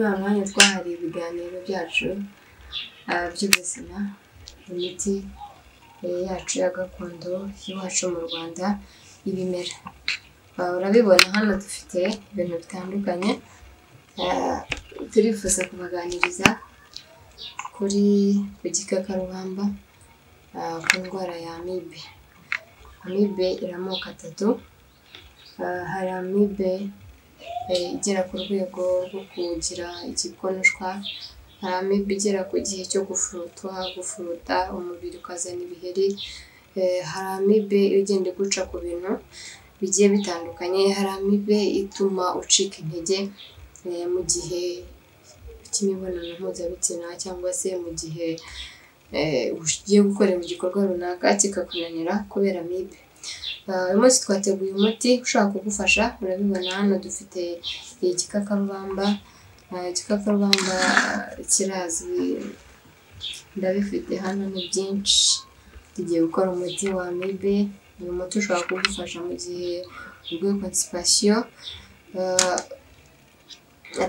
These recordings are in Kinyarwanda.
Uyu mwanya twahariye ibiganiro byacu by'ubuzima, imiti yacu ya gakondo y'iwacu mu Rwanda y'ibimera. Urabibona hano dufite ibintu bitandukanye, turifuza kubaganiriza kuri igikakarubamba ku ndwara ya amibe. Amibe iri amoko atatu, hari amibe igera ku rwego rwo kugira igikonoshwa, hari amibe igera ku gihe cyo gufuruta umubiri ukazana ibiheri, hari amibe igenda iguca ku bintu bigiye bitandukanye, hari amibe ituma ucika intege mu gihe cy'imibonano mpuzabitsina cyangwa se mu gihe ugiye gukorera igikorwa runaka kikakunanira kubera amibe. Uyu munsi twateguye umuti ushobora kugufasha. Urabibona hano dufite igikakarubamba. Igikakarubamba kirazwi, ndabifite hano ni byinshi. Tugiye gukora umuti wa amibe. Uyu muti ushobora kugufasha mu gihe urwaye constipation.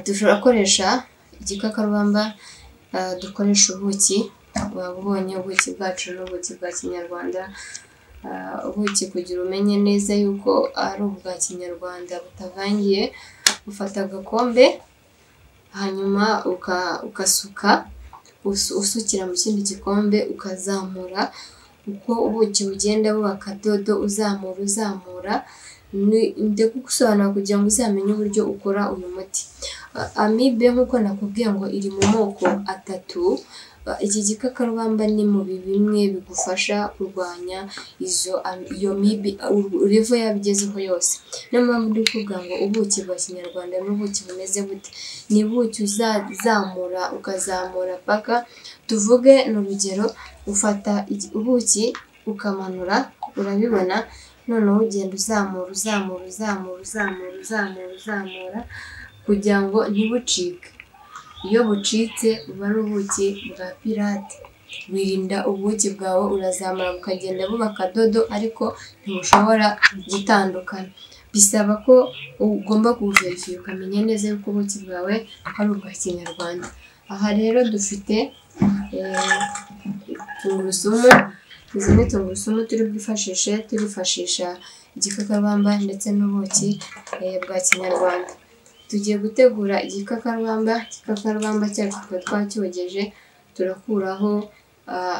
Dushobora gukoresha igikakarubamba, dukoresha ubuki. Waba ubonye ubuki bwacu n'ubuki bwa kinyarwanda. Ubuki kugira umenye neza yuko ari ubwa kinyarwanda butavangiye, ufata agakombe hanyuma ukasuka, usukira mu kindi gikombe, ukazamura uko ubuki bugenda buba akadodo, uzamura. Ndi kugusobanura kugira ngo uzamenye uburyo ukora uyu muti. Amibe nk'uko nakubwiye ngo iri mu moko atatu. Iki gikakarubamba ni mu bimwe bigufasha kurwanya iyo mibe level yabigezeho yose. Niyo mpamvu ndi kuvuga ngo ubuki bwa kinyarwanda n'ubuki bumeze gute. Ni ubuki uzamura ukazamura paka, tuvuge n'urugero, ufata ubuki ukamanura, urabibona, noneho ugenda uzamura kugira ngo ntibucike. Iyo bucitse buba ari ubuki bwa pirate. Wirinda ubuki bwawe, urazamura bukagenda buba akadodo ariko ntibushobora gutandukana. Bisaba ko ugomba kubuverifira ukamenya neza yuko ubuki bwawe ari ubwa kinyarwanda. Aha rero dufite tungurusumu. Izi ni tungurusumu turi bwifashishe, turifashisha igikakarubamba ndetse n'ubuki bwa kinyarwanda. Tugiye gutegura igikakarubamba. Igikakarubamba cyacu tukaba twacyogeje, turakuraho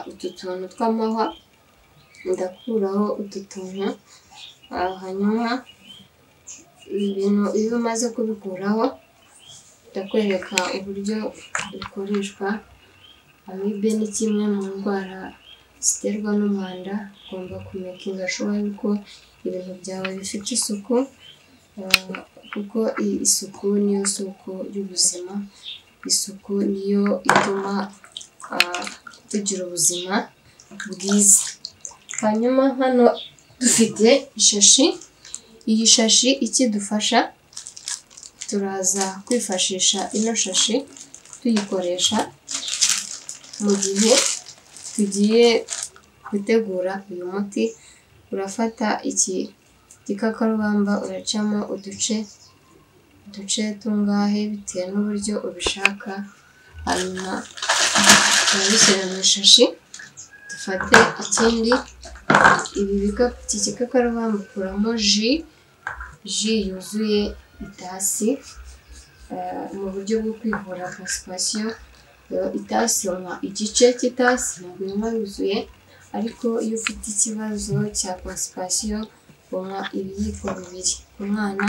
utu tuntu tw'amahwa, ndakuraho utu tuntu, hanyuma ibintu iyo umaze kubikuraho ndakwereka uburyo bikoreshwa. Amibe ni kimwe mu ndwara ziterwa n'umwanda. Ugomba kumekinga shuwa yuko ibintu byawe bifite isuku, kuko isuku niyo soko y'ubuzima. Isuku niyo ituma tugira ubuzima bwiza. Hanyuma hano dufite ishashi. Iyi shashi ikidufasha, turaza kwifashisha ino shashi tuyikoresha mu gihe tugiye gutegura uyu muti. Urafata iki gikakarubamba uracamo uduce tungahe bitewe n'uburyo ubishaka, hanyuma urabishyira mu ishashi. Dufate ikindi, iki gikakarubamba ukuramo ji yuzuye itasi, mu buryo bwo kwivura constipation. Itasi unywa igice cy'itasi, ntabwo inywa yuzuye, ariko iyo ufite ikibazo cya constipation unywa ibiyiko bibiri. Ku mwana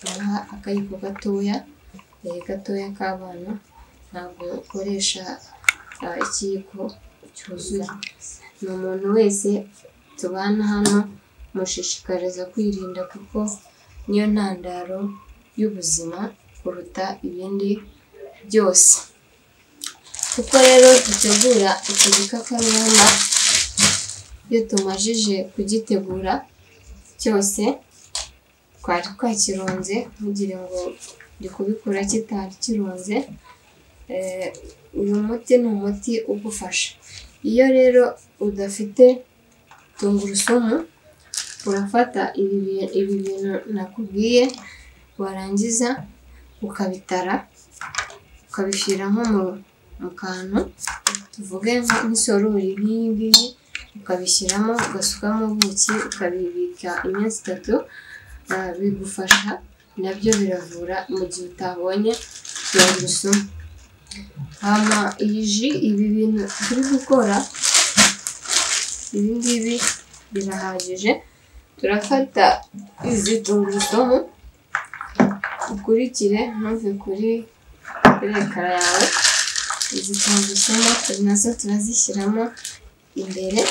unywa akayiko gatoya k'abana, ntabwo ukoresha ikiyiko cyuzuye. Ni umuntu wese tubana hano mushishikariza kwirinda, kuko niyo ntandaro y'ubuzima kuruta ibindi byose. Kuko rero dutegura iki gikakarubamba, iyo tumajije kugitegura cyose twari twakironze, ntugire ngo ndi kubikora kitari kironze. Uyu muti ni umuti ugufasha. Iyo rero udafite tungurusumu, urafata ibi bintu nakubwiye, warangiza ukabitara ukabishyira nko mu kantu tuvuge nk'isorori nk'iyi ngiyi, ukabishyiramo ugasukamo ubuki ukabibika iminsi 3, bigufasha nabyo biravura mu gihe utabonye tungurusumu. Hama iyi ji, ibi bintu turi gukora ibi ngibi birahagije. Turafata izi tungurusumu, ukurikire ntuve kuri ekara yawe. Izi tungurusumu nazo turazishyiramo imbere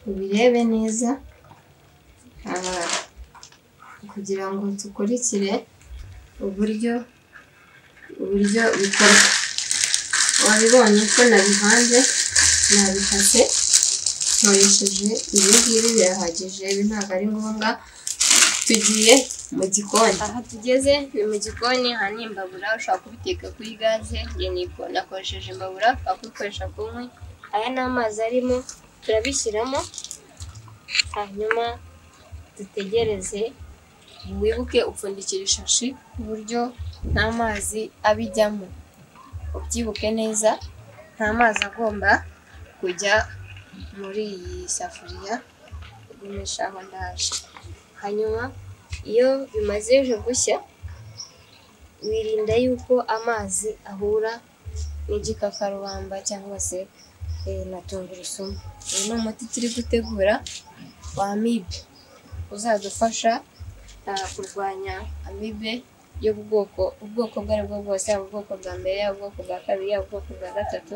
ubirebe neza kugira ngo tukurikire uburyo bikorwa. Wabibonye ko nabivanze, nabikase nkoresheje ibi ngibi birahagije, ibi ntabwo ari ngombwa. Tugiye mu gikoni. Aha tugeze ni mu gikoni, aha ni imbabura, ushobora kubiteka kuri gaze, njye nakoresheje imbabura, wakubikoresha ku nkwi. Aya ni amazi arimo, turabishyiramo hanyuma dutegereze. Wibuke upfundikira ishashi ku buryo nta mazi abijyamo, ubyibuke neza, nta mazi agomba kujya muri iyi safuriya. Ugumisha aho ndaje. Hanyuma iyo bimaze gushya, wirinda yuko amazi ahura n'igikakarubamba cyangwa se na tungurusumu. Uyu ni umuti turi gutegura wa amibe, uzadufasha kurwanya amibe y'ubwoko ubwo ari bwo bwose, yaba ubwoko bwa mbere, yaba ubwoko bwa kabiri, yaba ubwoko bwa gatatu.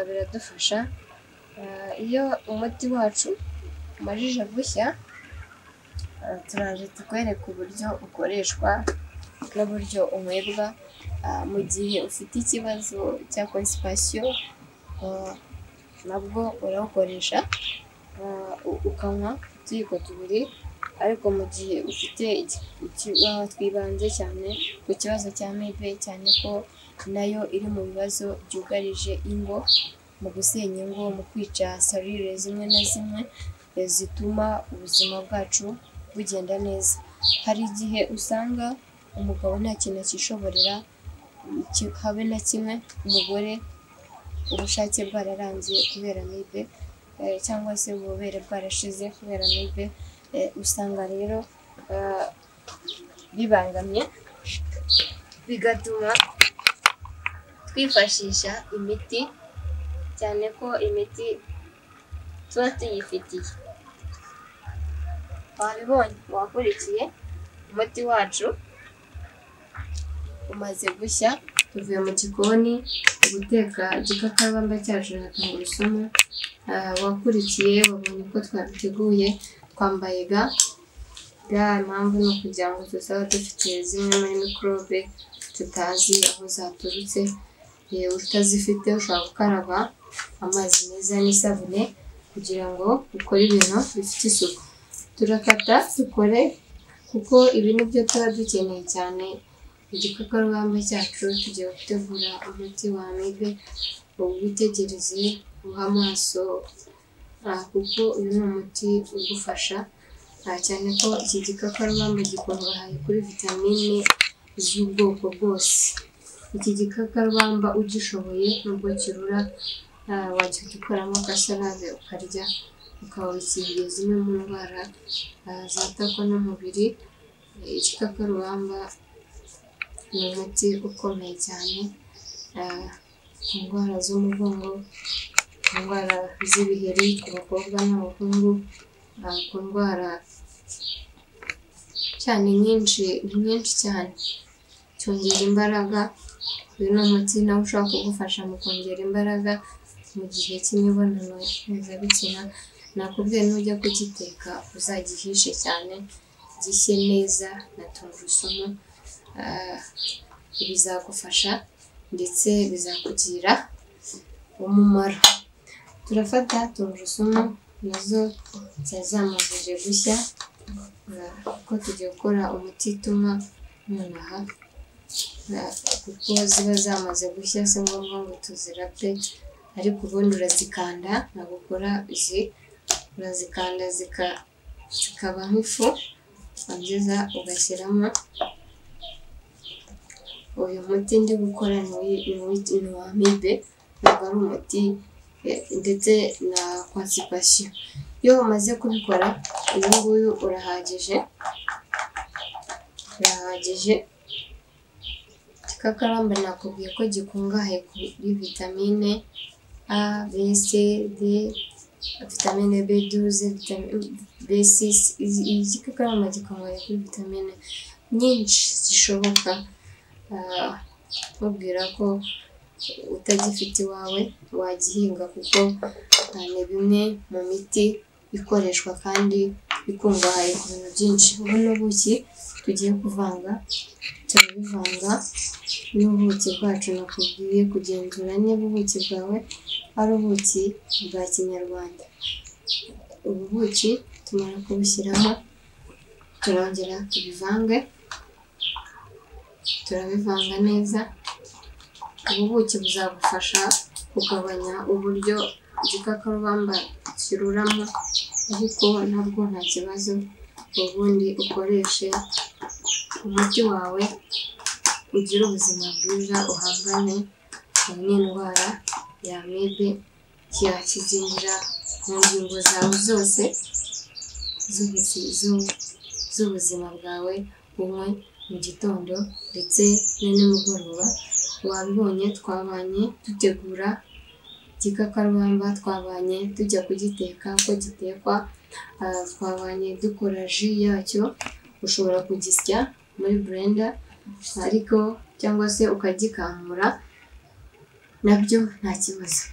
Biradufasha. Iyo umuti wacu umajije gushya, turaje tukwereka uburyo ukoreshwa n'uburyo unywebwa. Mu gihe ufite ikibazo cya constipation, nabwo urawukoresha ukanywa utuyiko 2, ariko mu gihe ufite twibanze cyane ku kibazo cya amibe, cyane ko nayo iri mu bibazo byugarije ingo, mu gusenya ingo, mu kwica selule zimwe na zimwe zituma ubuzima bwacu bugenda neza. Hari igihe usanga umugabo nta kintu akishoborera habe na kimwe, umugore ubushake bwararangiye kubera amibe, cyangwa se ububobere bwarashize kubera amibe. Usanga rero bibangamye, bigatuma twifashisha imiti, cyane ko imiti tuba tuyifitiye. Wabibonye, wakurikiye, umuti wacu umaze gushya, tuvuye mu gikoni guteka igikakarubamba cyacu na tungurusumu. Wakurikiye wabonye ko twabiteguye, twambaye ga. Impamvu ni ukugira ngo tuzaba dufite zimwe muri mikorobe tutazi aho zaturutse. Utazifite ushobora gukaraba amazi meza n'isabune kugira ngo ukore ibintu bifite isuku. Turakata dukore, kuko ibi ni byo tuba dukeneye cyane. Igikakarubamba cyacu tugiye gutegura umuti wa amibe. Ubitegereze, uha amaso, kuko uyu ni umuti ugufasha, cyane ko iki gikakarubamba gikungahaye kuri vitamine z'ubwoko bwose. Iki gikakarubamba ugishoboye nubwo kirura, wajya ugikoramo agasarade ukarya, ukaba wikingiye zimwe mu ndwara zatakwa n'umubiri. Igikakarubamba ni umuti ukomeye cyane ku ndwara z'umugongo, ku ndwara z'ibiheri ku bakobwa n'abahungu, ku ndwara cyane nyinshi cyane. Cyongera imbaraga. Uyu ni umuti nawe ushobora kugufasha mu kongera imbaraga mu gihe cy'imibonano mpuzabitsina. Nakubwiye nujya kugiteka uzagihishe cyane, gishye neza na tungurusumu. Bizagufasha ndetse bizakugira umumaro. Turafata tungurusumu nazo zamaze gushya, kuko tugiye gukora umuti tunywa nonaha, kuko ziba zamaze gushya si ngombwa ngo tuzirape, ariko ubundi urazikanda. Ntabwo ukora izi, urazikanda zikaba nk'ifu, wageza ugashyiramo uyu muti ndi gukora ni uwa amibe, ntabwo ari umuti ndetse na constipation. Iyo umaze kubikora uyu nguyu urahagije. Igikakarubamba nakubwiye ko gikungahaye kuri vitamine A, B, C, D, vitamine B12, vitamine B6. Igikakarubamba gikungahaye kuri vitamine nyinshi zishoboka. Mubwira ko utagifite iwawe wagihinga kuko ni bimwe mu miti ikoreshwa kandi ikungahaye ku bintu byinshi. Ubu ni ubuki tugiye kuvanga, turabivanga n'ubuki bwacu. Nakubwiye kugenzura niba ubuki bwawe ari ubuki bwa kinyarwanda. Ubu buki tumara kubushyiramo turongera tubivange, turabivanga neza. Ubu buki buzagufasha kugabanya uburyo igikakarubamba kiruramo, ariko ntabwo nta kibazo. Ubundi ukoreshe umuti wawe ugire ubuzima bwiza, uhangane n'indwara ya amibe kizinjira mu ngingo zawe zose z'ubuzima bwawe. Unywe mu gitondo ndetse na nimugoroba. Wabibonye twabanye dutegura igikakarubamba, twabanye tujya kugiteka uko gitekwa, twabanye dukora ji yacyo. Ushobora kugisya muri blender ariko cyangwa se ukagikamura, nabyo nta kibazo.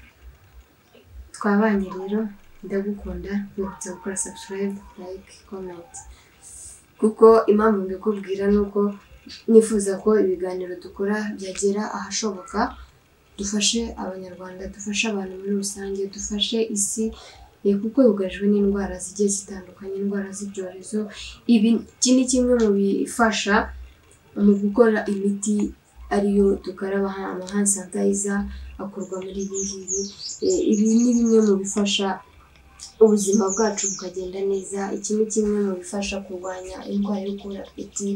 Twabanye rero, ndagukunda. Wibutsa gukora subscribe, like, comment, kuko impamvu mbikubwira ni uko nifuza ko ibiganiro dukora byagera ahashoboka. Dufashe abanyarwanda, dufashe abantu muri rusange, dufashe isi, kuko yugarijwe n'indwara zigiye zitandukanye, indwara z'ibyorezo. Iki ni kimwe mu bifasha mu gukora imiti ariyo dukaraba, hand sanitizer akorwa muri ibi ngibi. Ibi ni bimwe mu bifasha ubuzima bwacu bukagenda neza. Iki ni kimwe mu bifasha kurwanya indwara yo kubura apeti.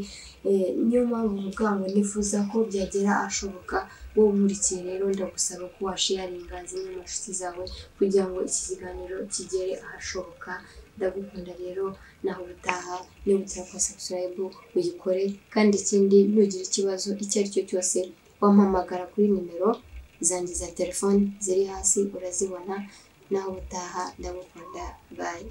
Niyo mpamvu mvuga ngo nifuza ko byagera ahashoboka. Wowe nkurikiye rero, ndagusaba ko washaringa zimwe mu nshuti zawe kugira ngo iki kiganiro kigere ahashoboka. Ndagukunda rero, naho ubutaha. Niba utarakora subscribe uyikore, kandi ikindi nugira ikibazo icyo ari cyo cyose wampamagara kuri nimero zanjye za telefone ziri hasi, urazibona. Naho ubutaha, ndagukunda. Bye.